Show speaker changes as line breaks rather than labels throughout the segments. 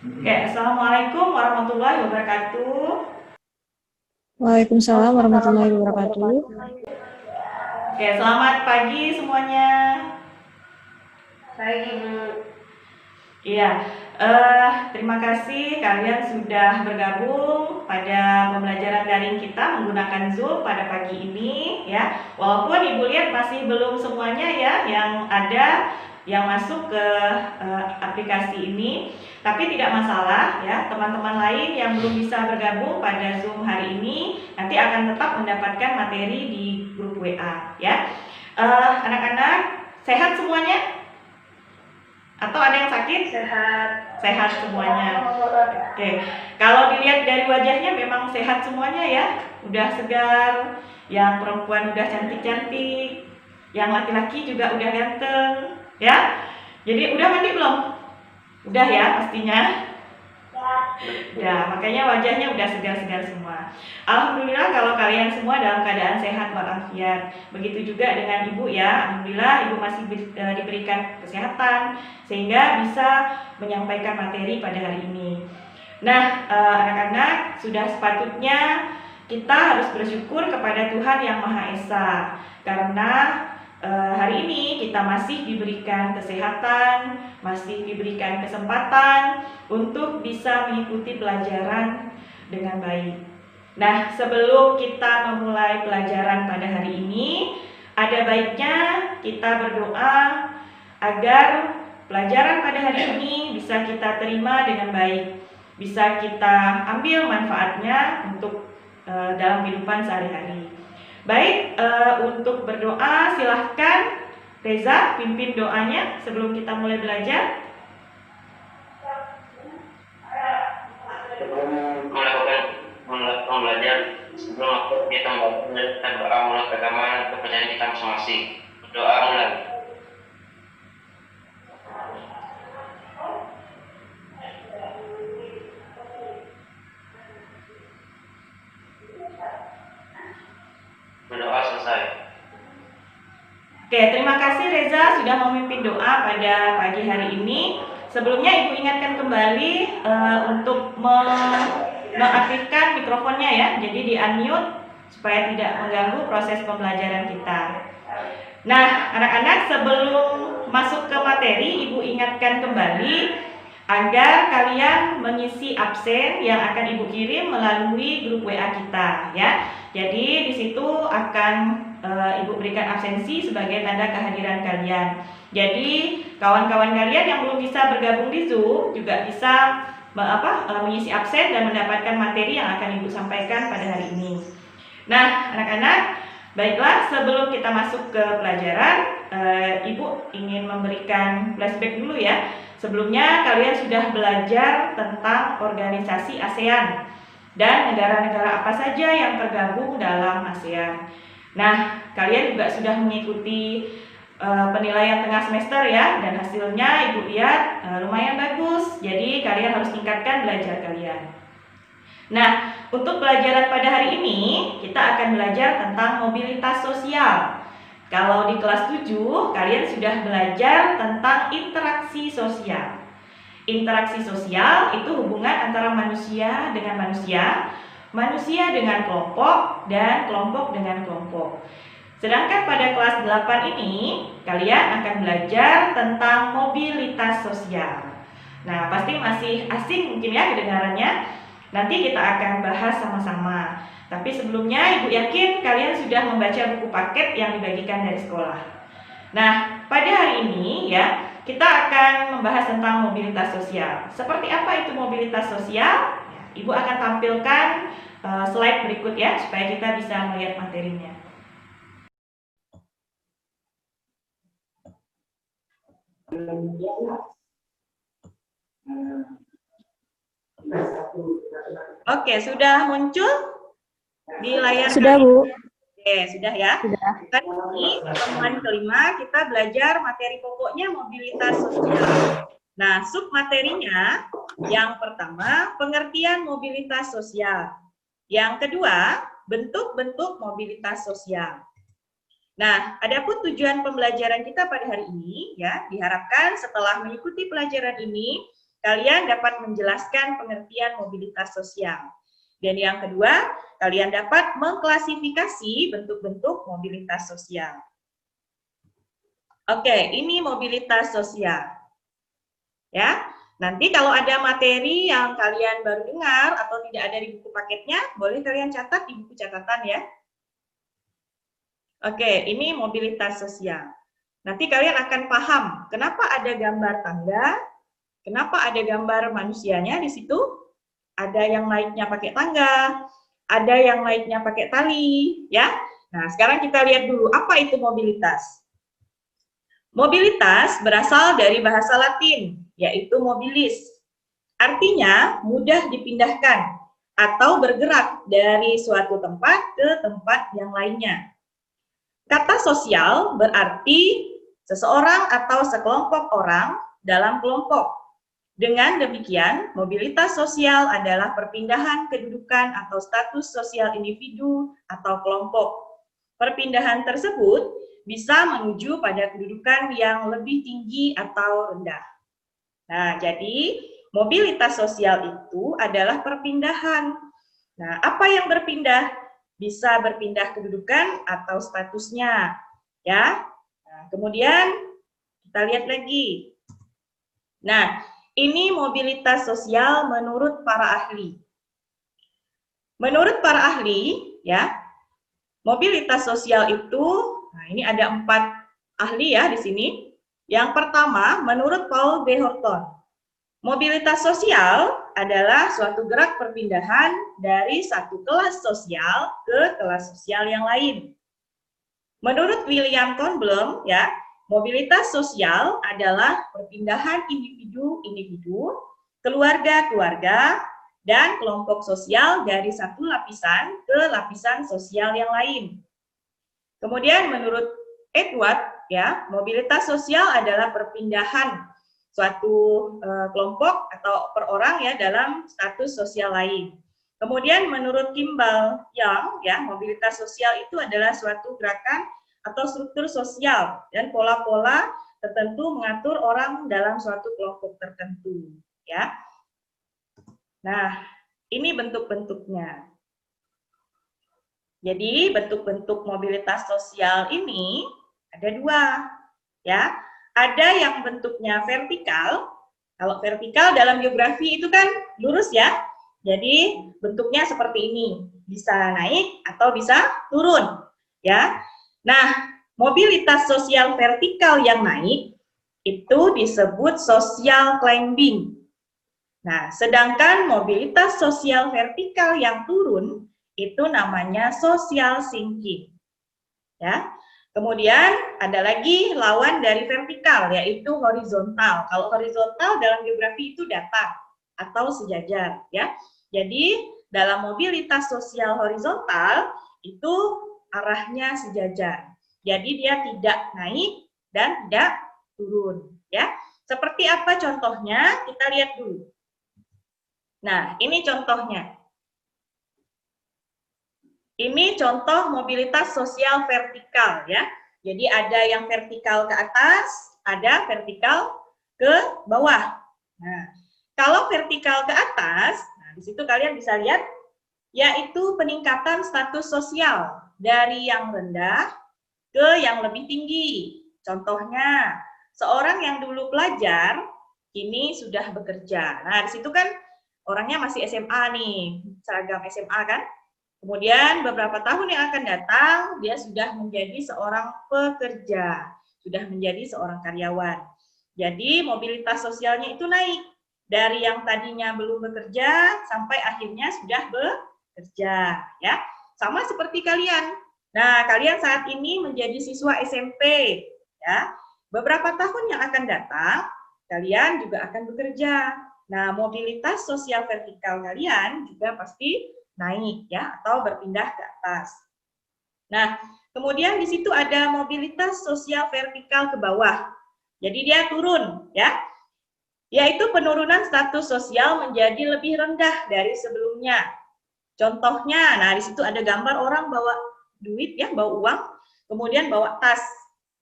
Oke, Assalamualaikum warahmatullahi wabarakatuh.
Waalaikumsalam warahmatullahi wabarakatuh.
Oke, selamat pagi semuanya.
Baik, Ibu.
Iya, terima kasih kalian sudah bergabung pada pembelajaran daring kita menggunakan Zoom pada pagi ini ya. Walaupun Ibu lihat masih belum semuanya ya yang ada yang masuk ke aplikasi ini, tapi tidak masalah ya. Teman-teman lain yang belum bisa bergabung pada Zoom hari ini nanti akan tetap mendapatkan materi di grup WA ya. Anak-anak sehat semuanya? Atau ada yang sakit?
Sehat.
Sehat semuanya. Oke, kalau dilihat dari wajahnya memang sehat semuanya ya. Udah segar, yang perempuan udah cantik-cantik, yang laki-laki juga udah ganteng, ya. Jadi udah mandi belum? Udah ya pastinya. Ya, makanya wajahnya udah segar-segar semua. Alhamdulillah kalau kalian semua dalam keadaan sehat walafiat. Begitu juga dengan Ibu ya. Alhamdulillah Ibu masih diberikan kesehatan sehingga bisa menyampaikan materi pada hari ini. Nah, anak-anak sudah sepatutnya kita harus bersyukur kepada Tuhan Yang Maha Esa karena hari ini kita masih diberikan kesehatan, masih diberikan kesempatan untuk bisa mengikuti pelajaran dengan baik. Nah, sebelum kita memulai pelajaran pada hari ini, ada baiknya kita berdoa agar pelajaran pada hari ini bisa kita terima dengan baik, bisa kita ambil manfaatnya untuk dalam kehidupan sehari-hari. Baik, untuk berdoa silahkan Reza pimpin doanya sebelum kita mulai belajar.
Sebelum melakukan belajar, sebelum kita berdoa mulai keagamaan kepercayaan kita masing-masing. Berdoa mulai. Berdoa selesai.
Oke, terima kasih Reza sudah memimpin doa pada pagi hari ini. Sebelumnya Ibu ingatkan kembali untuk mengaktifkan mikrofonnya ya, jadi di unmute supaya tidak mengganggu proses pembelajaran kita. Nah, anak-anak sebelum masuk ke materi, Ibu ingatkan kembali agar kalian mengisi absen yang akan Ibu kirim melalui grup WA kita ya. Jadi di situ akan Ibu berikan absensi sebagai tanda kehadiran kalian. Jadi kawan-kawan kalian yang belum bisa bergabung di Zoom juga bisa mengisi absen dan mendapatkan materi yang akan Ibu sampaikan pada hari ini. Nah, anak-anak, baiklah sebelum kita masuk ke pelajaran, Ibu ingin memberikan flashback dulu ya. Sebelumnya kalian sudah belajar tentang organisasi ASEAN dan negara-negara apa saja yang tergabung dalam ASEAN. Nah, kalian juga sudah mengikuti penilaian tengah semester ya, dan hasilnya Ibu lihat lumayan bagus. Jadi kalian harus tingkatkan belajar kalian. Nah, untuk pelajaran pada hari ini kita akan belajar tentang mobilitas sosial. Kalau di kelas 7 kalian sudah belajar tentang interaksi sosial. Interaksi sosial itu hubungan antara manusia dengan manusia, manusia dengan kelompok, dan kelompok dengan kelompok. Sedangkan pada kelas 8 ini, kalian akan belajar tentang mobilitas sosial. Nah, pasti masih asing mungkin ya kedengarannya. Nanti kita akan bahas sama-sama. Tapi sebelumnya, Ibu yakin kalian sudah membaca buku paket yang dibagikan dari sekolah. Nah, pada hari ini ya, kita akan membahas tentang mobilitas sosial. Seperti apa itu mobilitas sosial? Ibu akan tampilkan slide berikut ya, supaya kita bisa melihat materinya. Oke, sudah muncul di layar
Sudah,
kalian?
Bu.
Oke, sudah ya.
Sudah.
Kali ini pertemuan kelima kita belajar materi pokoknya mobilitas sosial. Nah, submaterinya yang pertama pengertian mobilitas sosial. Yang kedua, bentuk-bentuk mobilitas sosial. Nah, adapun tujuan pembelajaran kita pada hari ini ya, diharapkan setelah mengikuti pelajaran ini kalian dapat menjelaskan pengertian mobilitas sosial. Dan yang kedua, kalian dapat mengklasifikasi bentuk-bentuk mobilitas sosial. Oke, ini mobilitas sosial. Ya, nanti kalau ada materi yang kalian baru dengar atau tidak ada di buku paketnya, boleh kalian catat di buku catatan ya. Oke, ini mobilitas sosial. Nanti kalian akan paham kenapa ada gambar tangga, kenapa ada gambar manusianya di situ, ada yang naiknya pakai tangga, ada yang naiknya pakai tali, ya. Nah, sekarang kita lihat dulu apa itu mobilitas. Mobilitas berasal dari bahasa Latin, yaitu mobilis. Artinya mudah dipindahkan atau bergerak dari suatu tempat ke tempat yang lainnya. Kata sosial berarti seseorang atau sekelompok orang dalam kelompok. Dengan demikian, mobilitas sosial adalah perpindahan kedudukan atau status sosial individu atau kelompok. Perpindahan tersebut bisa menuju pada kedudukan yang lebih tinggi atau rendah. Nah, jadi mobilitas sosial itu adalah perpindahan. Nah, apa yang berpindah? Bisa berpindah kedudukan atau statusnya, ya. Nah, kemudian kita lihat lagi. Nah, ini mobilitas sosial menurut para ahli. Menurut para ahli, ya, mobilitas sosial itu, nah ini ada 4 ahli ya di sini. Yang pertama, menurut Paul B. Horton, mobilitas sosial adalah suatu gerak perpindahan dari satu kelas sosial ke kelas sosial yang lain. Menurut William Kornblum, ya, mobilitas sosial adalah perpindahan individu-individu, keluarga-keluarga, dan kelompok sosial dari satu lapisan ke lapisan sosial yang lain. Kemudian menurut Edward, ya, mobilitas sosial adalah perpindahan suatu kelompok atau per orang ya dalam status sosial lain. Kemudian menurut Kimball Young, ya, mobilitas sosial itu adalah suatu gerakan atau struktur sosial dan pola-pola tertentu mengatur orang dalam suatu kelompok tertentu, ya. Nah, ini bentuk-bentuknya. Jadi bentuk-bentuk mobilitas sosial ini ada 2, ya. Ada yang bentuknya vertikal. Kalau vertikal dalam geografi itu kan lurus ya. Jadi bentuknya seperti ini. Bisa naik atau bisa turun, ya. Nah, mobilitas sosial vertikal yang naik itu disebut social climbing. Nah, sedangkan mobilitas sosial vertikal yang turun itu namanya social sinking. Ya. Kemudian ada lagi lawan dari vertikal, yaitu horizontal. Kalau horizontal dalam geografi itu datar atau sejajar, ya. Jadi dalam mobilitas sosial horizontal itu arahnya sejajar. Jadi dia tidak naik dan tidak turun, ya. Seperti apa contohnya? Kita lihat dulu. Nah, ini contohnya. Ini contoh mobilitas sosial vertikal ya. Jadi ada yang vertikal ke atas, ada vertikal ke bawah. Nah, kalau vertikal ke atas, nah di situ kalian bisa lihat yaitu peningkatan status sosial dari yang rendah ke yang lebih tinggi. Contohnya, seorang yang dulu pelajar kini sudah bekerja. Nah, di situ kan orangnya masih SMA nih, seragam SMA kan? Kemudian beberapa tahun yang akan datang, dia sudah menjadi seorang pekerja, sudah menjadi seorang karyawan. Jadi mobilitas sosialnya itu naik dari yang tadinya belum bekerja sampai akhirnya sudah bekerja, ya. Sama seperti kalian. Nah, kalian saat ini menjadi siswa SMP, ya. Beberapa tahun yang akan datang, kalian juga akan bekerja. Nah, mobilitas sosial vertikal kalian juga pasti naik ya atau berpindah ke atas. Nah, kemudian di situ ada mobilitas sosial vertikal ke bawah. Jadi dia turun ya. Yaitu penurunan status sosial menjadi lebih rendah dari sebelumnya. Contohnya, nah di situ ada gambar orang bawa duit ya, bawa uang, kemudian bawa tas.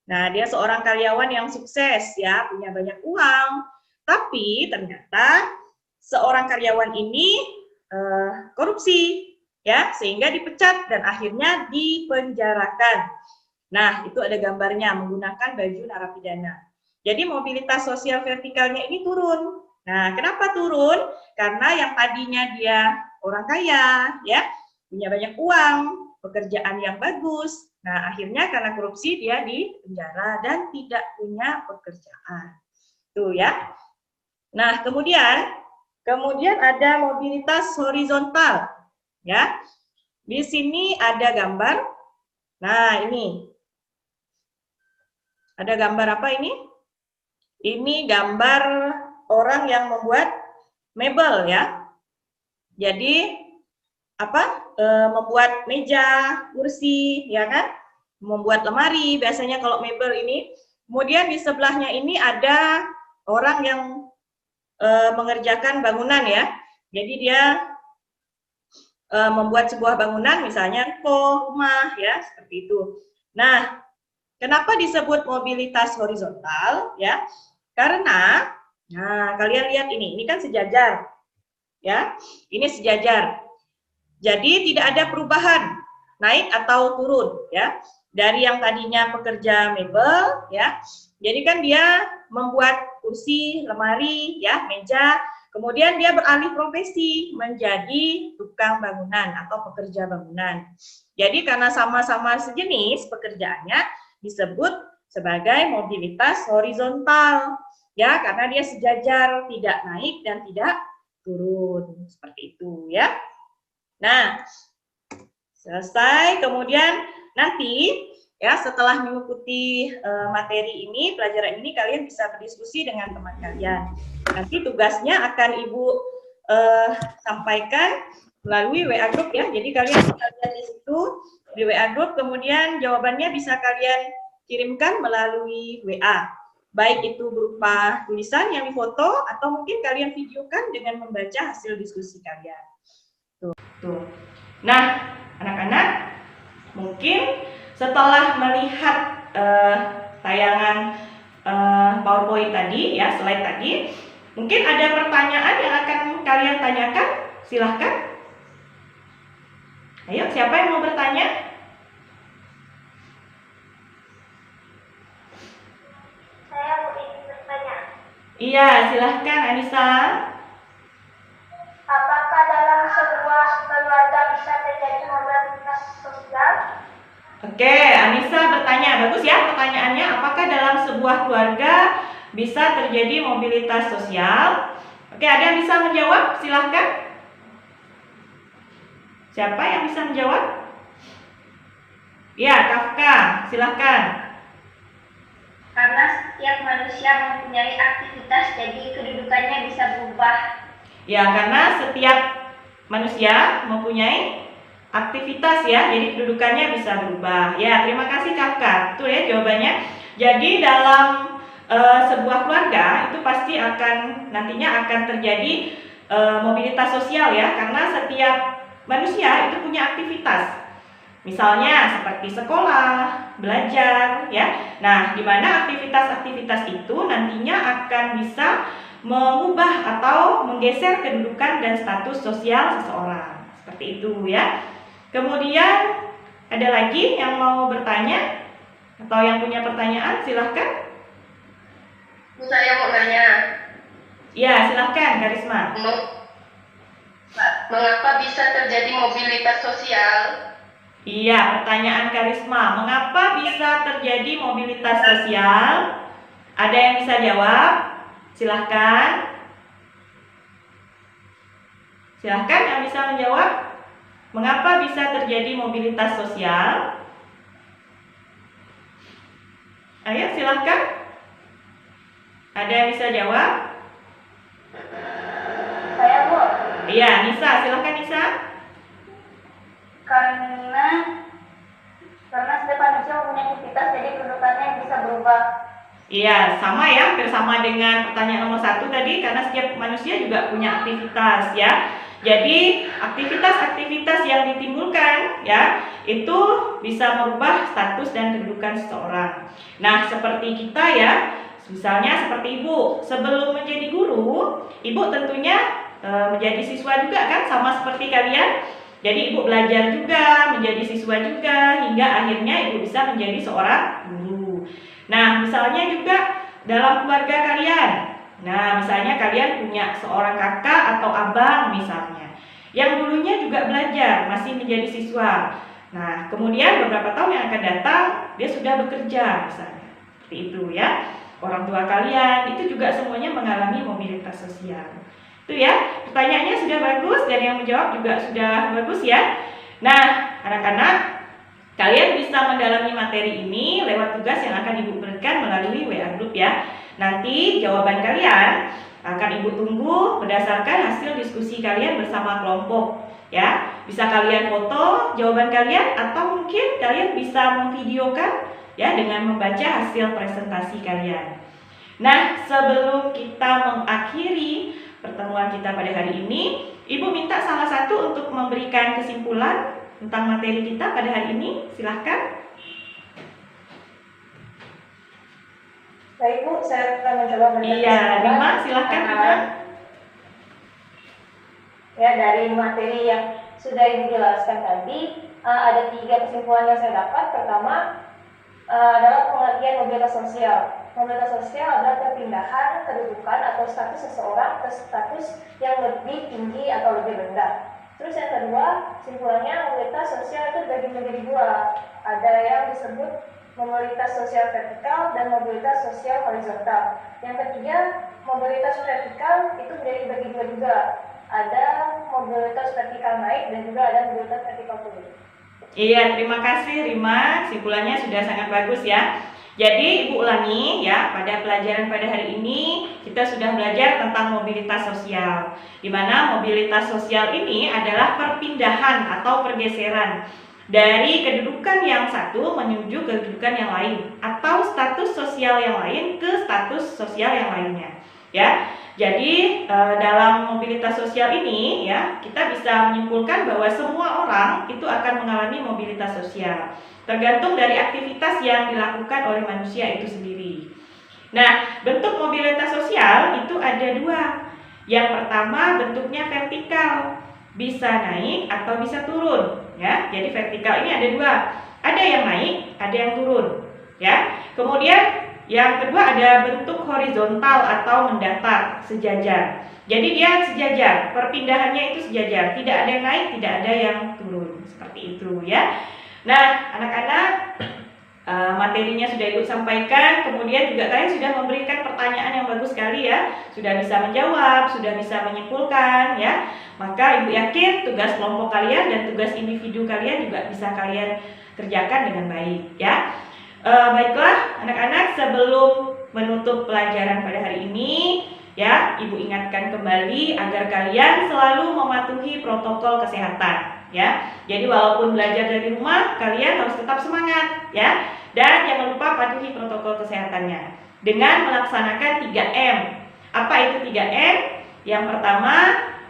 Nah, dia seorang karyawan yang sukses ya, punya banyak uang, Tapi ternyata seorang karyawan ini korupsi, ya, sehingga dipecat dan akhirnya dipenjarakan. Nah, itu ada gambarnya menggunakan baju narapidana. Jadi mobilitas sosial vertikalnya ini turun. Nah, kenapa turun? Karena yang tadinya dia orang kaya, ya, punya banyak uang, pekerjaan yang bagus. Nah, akhirnya karena korupsi dia dipenjara dan tidak punya pekerjaan. Tuh ya. Nah, kemudian ada mobilitas horizontal, ya. Di sini ada gambar. Nah, ini ada gambar apa ini? Ini gambar orang yang membuat mebel, ya. Jadi membuat meja, kursi, ya kan? Membuat lemari, biasanya kalau mebel ini. Kemudian di sebelahnya ini ada orang yang mengerjakan bangunan, ya. Jadi dia membuat sebuah bangunan, misalnya rumah, ya, seperti itu. Nah, kenapa disebut mobilitas horizontal, ya? Karena, nah, kalian lihat ini kan sejajar, ya. Ini sejajar. Jadi tidak ada perubahan naik atau turun, ya. Dari yang tadinya pekerja mebel, ya. Jadi kan dia membuat kursi, lemari, ya, meja. Kemudian dia beralih profesi menjadi tukang bangunan atau pekerja bangunan. Jadi karena sama-sama sejenis pekerjaannya disebut sebagai mobilitas horizontal, ya, karena dia sejajar, tidak naik dan tidak turun, seperti itu, ya. Nah, selesai. Kemudian nanti, ya, setelah mengikuti materi ini, pelajaran ini, kalian bisa berdiskusi dengan teman kalian. Nanti tugasnya akan Ibu sampaikan melalui WA group, ya. Jadi kalian bisa lihat di situ di WA group, kemudian jawabannya bisa kalian kirimkan melalui WA. Baik itu berupa tulisan yang difoto atau mungkin kalian videokan dengan membaca hasil diskusi kalian. Tuh. Nah, anak-anak, mungkin setelah melihat tayangan PowerPoint tadi, ya, slide tadi, mungkin ada pertanyaan yang akan kalian tanyakan. Silahkan. Ayo, siapa yang mau bertanya?
Saya ingin bertanya.
Iya, silahkan Anissa.
Apakah dalam sebuah keluarga bisa terjadi mobilitas sosial?
Oke, Anissa bertanya. Bagus ya pertanyaannya. Apakah dalam sebuah keluarga bisa terjadi mobilitas sosial? Oke, ada yang bisa menjawab? Silahkan. Siapa yang bisa menjawab? Ya, Kafka. Silahkan.
Karena setiap manusia mempunyai aktivitas, jadi kedudukannya bisa berubah.
Ya, karena setiap manusia mempunyai aktivitas, ya, jadi kedudukannya bisa berubah. Ya, terima kasih Kafka. Itu ya jawabannya. Jadi dalam sebuah keluarga itu pasti nantinya akan terjadi mobilitas sosial, ya, karena setiap manusia itu punya aktivitas. Misalnya seperti sekolah, belajar, ya. Nah, di mana aktivitas-aktivitas itu nantinya akan bisa mengubah atau menggeser kedudukan dan status sosial seseorang. Seperti itu, ya. Kemudian ada lagi yang mau bertanya atau yang punya pertanyaan, silahkan.
Saya mau nanya.
Ya, silahkan Karisma.
Mengapa bisa terjadi mobilitas sosial?
Iya, pertanyaan Karisma. Mengapa bisa terjadi mobilitas sosial? Ada yang bisa jawab? Silahkan. Silahkan yang bisa menjawab. Mengapa bisa terjadi mobilitas sosial? Ayo, silahkan. Ada yang bisa jawab?
Saya Bu.
Iya, Nisa. Silahkan Nisa.
Karena setiap manusia mempunyai aktivitas, jadi kedudukannya bisa berubah.
Iya, sama ya, hampir sama dengan pertanyaan nomor 1 tadi, karena setiap manusia juga punya aktivitas, ya. Jadi aktivitas-aktivitas yang ditimbulkan, ya, itu bisa merubah status dan kedudukan seseorang. Nah, seperti kita, ya, Misalnya seperti Ibu, sebelum menjadi guru, Ibu tentunya menjadi siswa juga kan, sama seperti kalian. Jadi Ibu belajar juga, menjadi siswa juga, hingga akhirnya Ibu bisa menjadi seorang guru. Nah, misalnya juga dalam keluarga kalian. Nah, misalnya kalian punya seorang kakak atau abang misalnya, yang dulunya juga belajar, masih menjadi siswa. Nah, kemudian beberapa tahun yang akan datang, dia sudah bekerja misalnya. Seperti itu ya. Orang tua kalian itu juga semuanya mengalami mobilitas sosial. Itu ya, pertanyaannya sudah bagus dan yang menjawab juga sudah bagus ya. Nah, anak-anak, kalian bisa mendalami materi ini lewat tugas yang akan Ibu berikan melalui WA Group ya. Nanti jawaban kalian akan Ibu tunggu berdasarkan hasil diskusi kalian bersama kelompok ya. Bisa kalian foto jawaban kalian atau mungkin kalian bisa memvideokan ya dengan membaca hasil presentasi kalian. Nah, sebelum kita mengakhiri pertemuan kita pada hari ini, Ibu minta salah satu untuk memberikan kesimpulan tentang materi kita pada hari ini. Silahkan.
Baik Bu, saya akan mencoba memberikan
Iya,
kesimpulan.
Rima, silahkan Rima.
Ya, dari materi yang sudah Ibu jelaskan tadi, ada 3 kesimpulan yang saya dapat. Pertama, adalah pengertian mobilitas sosial. Mobilitas sosial adalah perpindahan kedudukan atau status seseorang ke status yang lebih tinggi atau lebih rendah. Terus yang kedua, kesimpulannya mobilitas sosial itu dibagi menjadi 2. Ada yang disebut mobilitas sosial vertikal dan mobilitas sosial horizontal. Yang ketiga, mobilitas vertikal itu menjadi bagi 2 juga. Ada mobilitas vertikal naik dan juga ada mobilitas vertikal turun.
Iya, terima kasih Rima. Kesimpulannya sudah sangat bagus ya. Jadi Ibu ulangi ya, pada pelajaran pada hari ini kita sudah belajar tentang mobilitas sosial. Di mana mobilitas sosial ini adalah perpindahan atau pergeseran dari kedudukan yang satu menuju ke kedudukan yang lain, atau status sosial yang lain ke status sosial yang lainnya. Ya, jadi dalam mobilitas sosial ini ya kita bisa menyimpulkan bahwa semua orang itu akan mengalami mobilitas sosial, tergantung dari aktivitas yang dilakukan oleh manusia itu sendiri. Nah, bentuk mobilitas sosial itu ada 2. Yang pertama bentuknya vertikal, bisa naik atau bisa turun. Ya, jadi vertikal ini ada 2, ada yang naik, ada yang turun. Ya, kemudian yang kedua ada bentuk horizontal atau mendatar, sejajar. Jadi dia sejajar, perpindahannya itu sejajar, tidak ada yang naik, tidak ada yang turun, seperti itu ya. Nah, anak-anak, materinya sudah Ibu sampaikan, kemudian juga kalian sudah memberikan pertanyaan yang bagus sekali ya, sudah bisa menjawab, sudah bisa menyimpulkan ya. Maka Ibu yakin tugas kelompok kalian dan tugas individu kalian juga bisa kalian kerjakan dengan baik ya. Baiklah anak-anak, sebelum menutup pelajaran pada hari ini ya, Ibu ingatkan kembali agar kalian selalu mematuhi protokol kesehatan ya. Jadi walaupun belajar dari rumah, kalian harus tetap semangat ya. Dan jangan lupa patuhi protokol kesehatannya dengan melaksanakan 3M. Apa itu 3M? Yang pertama,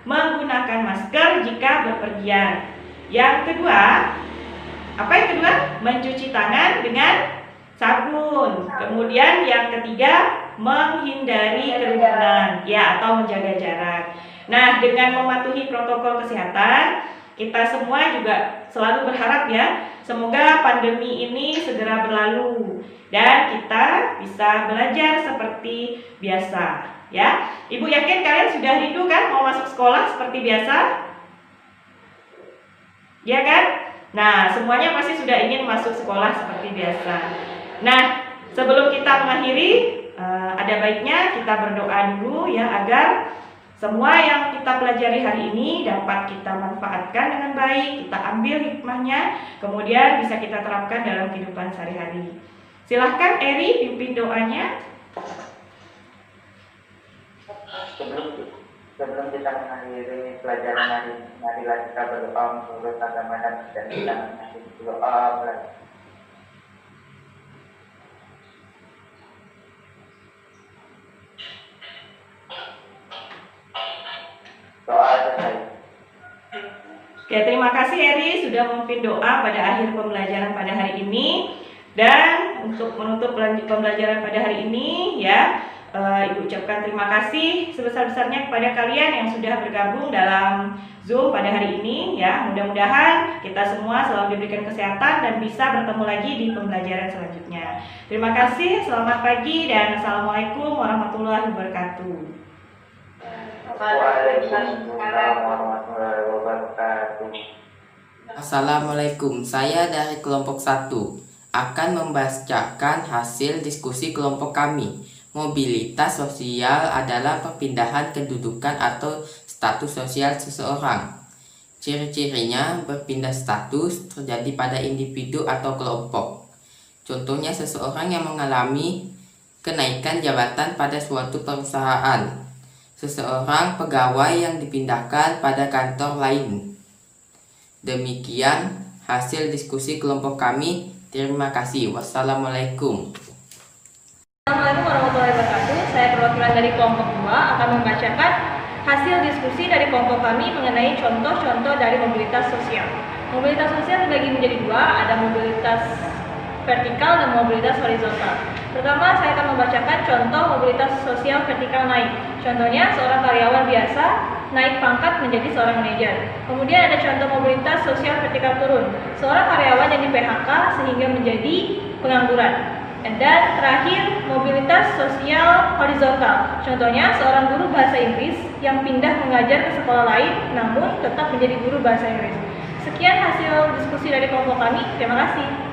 menggunakan masker jika bepergian. Yang kedua, apa yang kedua? Mencuci tangan dengan sabun. Kemudian yang ketiga, menghindari kerumunan ya atau menjaga jarak. Nah, dengan mematuhi protokol kesehatan, kita semua juga selalu berharap ya, semoga pandemi ini segera berlalu dan kita bisa belajar seperti biasa ya. Ibu yakin kalian sudah rindu kan mau masuk sekolah seperti biasa? Ya kan? Nah, semuanya pasti sudah ingin masuk sekolah seperti biasa. Nah, sebelum kita mengakhiri, ada baiknya kita berdoa dulu ya, agar semua yang kita pelajari hari ini dapat kita manfaatkan dengan baik, kita ambil hikmahnya, kemudian bisa kita terapkan dalam kehidupan sehari-hari. Silahkan Eri pimpin doanya.
Sebelum kita mengakhiri pelajaran hari ini, marilah kita berdoa menurut agama dan kita mengakhiri doa.
Oke, terima kasih Eri sudah memimpin doa pada akhir pembelajaran pada hari ini. Dan untuk menutup pembelajaran pada hari ini ya, Ibu ucapkan terima kasih sebesar-besarnya kepada kalian yang sudah bergabung dalam Zoom pada hari ini ya. Mudah-mudahan kita semua selalu diberikan kesehatan dan bisa bertemu lagi di pembelajaran selanjutnya. Terima kasih, selamat pagi dan Assalamualaikum warahmatullahi wabarakatuh.
Waalaikumsalam warahmatullahi wabarakatuh.
Assalamualaikum, saya dari kelompok 1 akan membacakan hasil diskusi kelompok kami. Mobilitas sosial adalah perpindahan kedudukan atau status sosial seseorang. Ciri-cirinya berpindah status terjadi pada individu atau kelompok. Contohnya seseorang yang mengalami kenaikan jabatan pada suatu perusahaan. Seseorang pegawai yang dipindahkan pada kantor lain. Demikian hasil diskusi kelompok kami. Terima kasih. Wassalamualaikum.
Assalamualaikum warahmatullahi wabarakatuh. Saya perwakilan dari kelompok 2 akan membacakan hasil diskusi dari kelompok kami mengenai contoh-contoh dari mobilitas sosial. Mobilitas sosial dibagi menjadi 2, ada mobilitas vertikal dan mobilitas horizontal. Pertama, saya akan membacakan contoh mobilitas sosial vertikal naik. Contohnya, seorang karyawan biasa naik pangkat menjadi seorang manajer. Kemudian ada contoh mobilitas sosial vertikal turun. Seorang karyawan yang di PHK sehingga menjadi pengangguran. Dan terakhir, mobilitas sosial horizontal. Contohnya, seorang guru bahasa Inggris yang pindah mengajar ke sekolah lain namun tetap menjadi guru bahasa Inggris. Sekian hasil diskusi dari kelompok kami. Terima kasih.